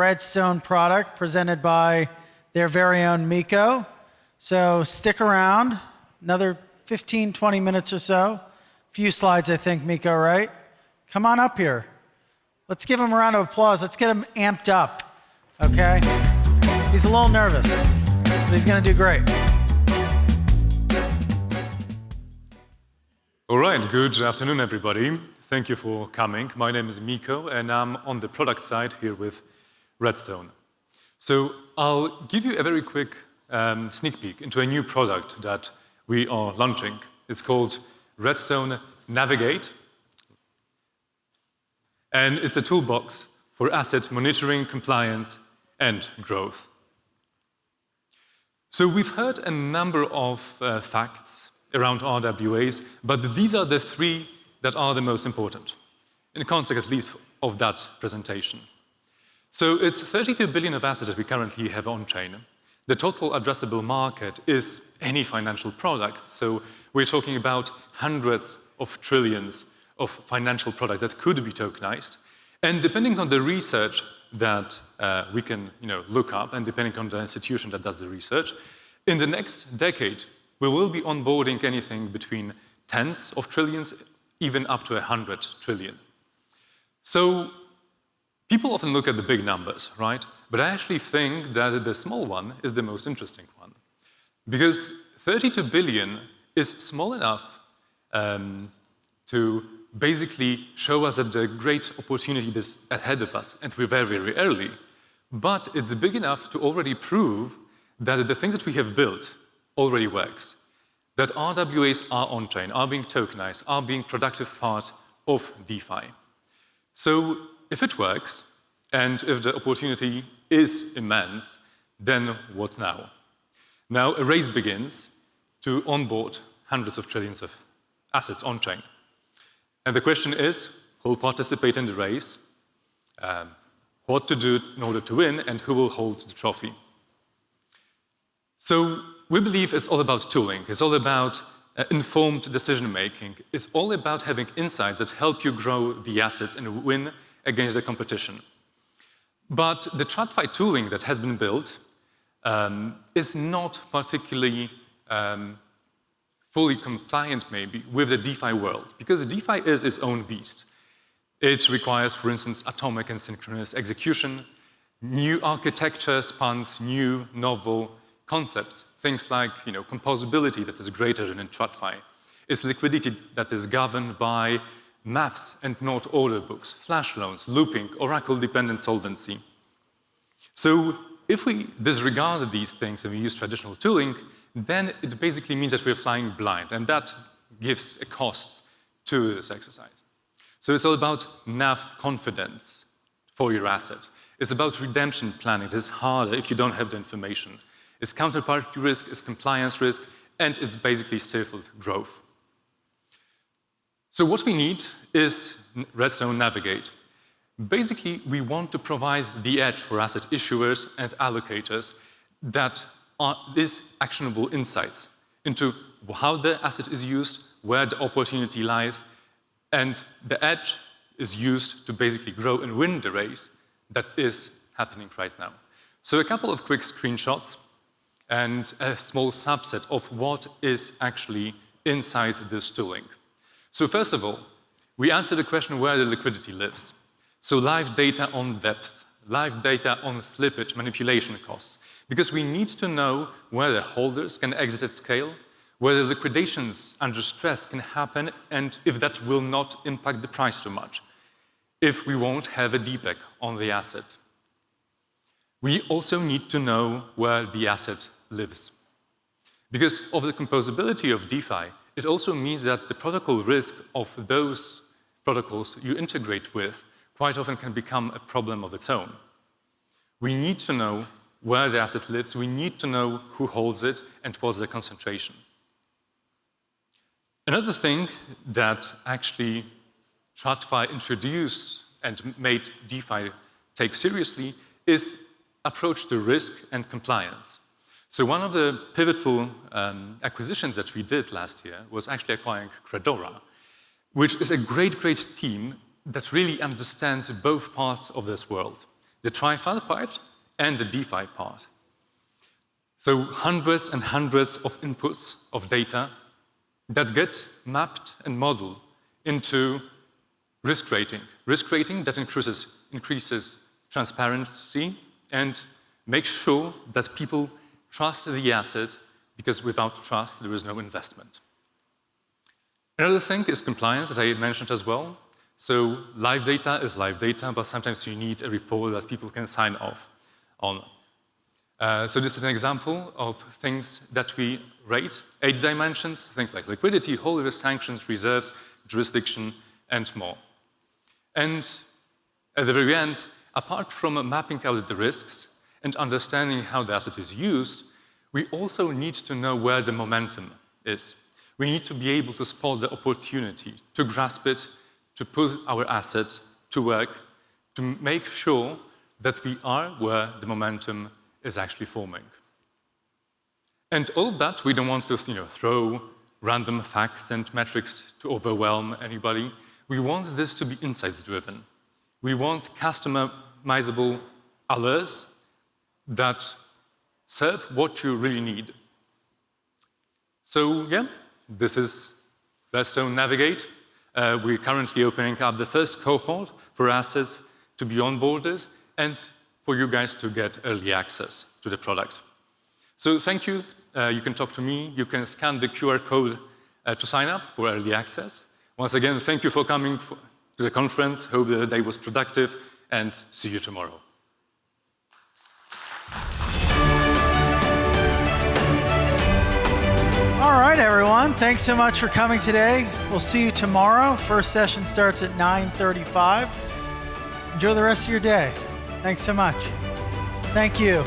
Redstone product presented by their very own Miko. So stick around, another 15, 20 minutes or so. Few slides, I think, Miko, right? Come on up here. Let's give him a round of applause. Let's get him amped up, okay? He's a little nervous, but he's going to do great. All right, good afternoon, everybody. Thank you for coming. My name is Miko, and I'm on the product side here with Redstone. So I'll give you a very quick sneak peek into a new product that we are launching. It's called Redstone Navigate, and it's a toolbox for asset monitoring, compliance, and growth. So we've heard a number of facts around RWAs, but these are the three that are the most important, in the context at least of that presentation. So it's 32 billion of assets that we currently have on-chain. The total addressable market is any financial product, so we're talking about hundreds of trillions of financial products that could be tokenized. And depending on the research that we can look up, and depending on the institution that does the research, in the next decade, we will be onboarding anything between tens of trillions, even up to 100 trillion. So people often look at the big numbers, right? But I actually think that the small one is the most interesting one. Because 32 billion is small enough to basically show us that the great opportunity is ahead of us, and we're very, very early. But it's big enough to already prove that the things that we have built already works, that RWAs are on-chain, are being tokenized, are being productive part of DeFi. So if it works, and if the opportunity is immense, then what now? Now a race begins to onboard hundreds of trillions of assets on-chain. And the question is, who will participate in the race, what to do in order to win, and who will hold the trophy? So we believe it's all about tooling. It's all about informed decision-making. It's all about having insights that help you grow the assets and win against the competition. But the TradFi tooling that has been built is not particularly fully compliant, maybe, with the DeFi world, because DeFi is its own beast. It requires, for instance, atomic and synchronous execution. New architecture spans new, novel concepts, things like composability that is greater than in TradFi. It's liquidity that is governed by maths and not order books, flash loans, looping, Oracle-dependent solvency. So if we disregard these things and we use traditional tooling, then it basically means that we're flying blind, and that gives a cost to this exercise. So it's all about NAV confidence for your asset. It's about redemption planning. It is harder if you don't have the information. It's counterparty risk, it's compliance risk, and it's basically stifled growth. So what we need is Redstone Navigate. Basically, we want to provide the edge for asset issuers and allocators that is actionable insights into how the asset is used, where the opportunity lies, and the edge is used to basically grow and win the race that is happening right now. So a couple of quick screenshots and a small subset of what is actually inside this tooling. So first of all, we answer the question where the liquidity lives. So live data on depth, live data on slippage, manipulation costs, because we need to know where the holders can exit at scale, where the liquidations under stress can happen, and if that will not impact the price too much, if we won't have a DPEG on the asset. We also need to know where the asset lives. Because of the composability of DeFi, it also means that the protocol risk of those protocols you integrate with quite often can become a problem of its own. We need to know where the asset lives, we need to know who holds it and what's the concentration. Another thing that actually TradFi introduced and made DeFi take seriously is approach to risk and compliance. So one of the pivotal acquisitions that we did last year was actually acquiring Credora, which is a great, great team that really understands both parts of this world. the TriFi part and the DeFi part. So hundreds and hundreds of inputs of data that get mapped and modeled into risk rating that increases transparency and makes sure that people trust the asset, because without trust, there is no investment. Another thing is compliance that I mentioned as well. So live data is live data, but sometimes you need a report that people can sign off on. So this is an example of things that we rate, 8 dimensions, things like liquidity, holder, sanctions, reserves, jurisdiction, and more. And at the very end, apart from mapping out the risks and understanding how the asset is used, we also need to know where the momentum is. We need to be able to spot the opportunity, to grasp it, to put our assets to work, to make sure that we are where the momentum is actually forming. And all of that, we don't want to throw random facts and metrics to overwhelm anybody. We want this to be insights-driven. We want customizable alerts that serve what you really need. So yeah, this is Redstone Navigate. We're currently opening up the first cohort for assets to be onboarded and for you guys to get early access to the product. So thank you. You can talk to me. You can scan the QR code to sign up for early access. Once again, thank you for coming to the conference. Hope the day was productive, and see you tomorrow. All right, everyone. Thanks so much for coming today. We'll see you tomorrow. First session starts at 9:35. Enjoy the rest of your day. Thanks so much. Thank you.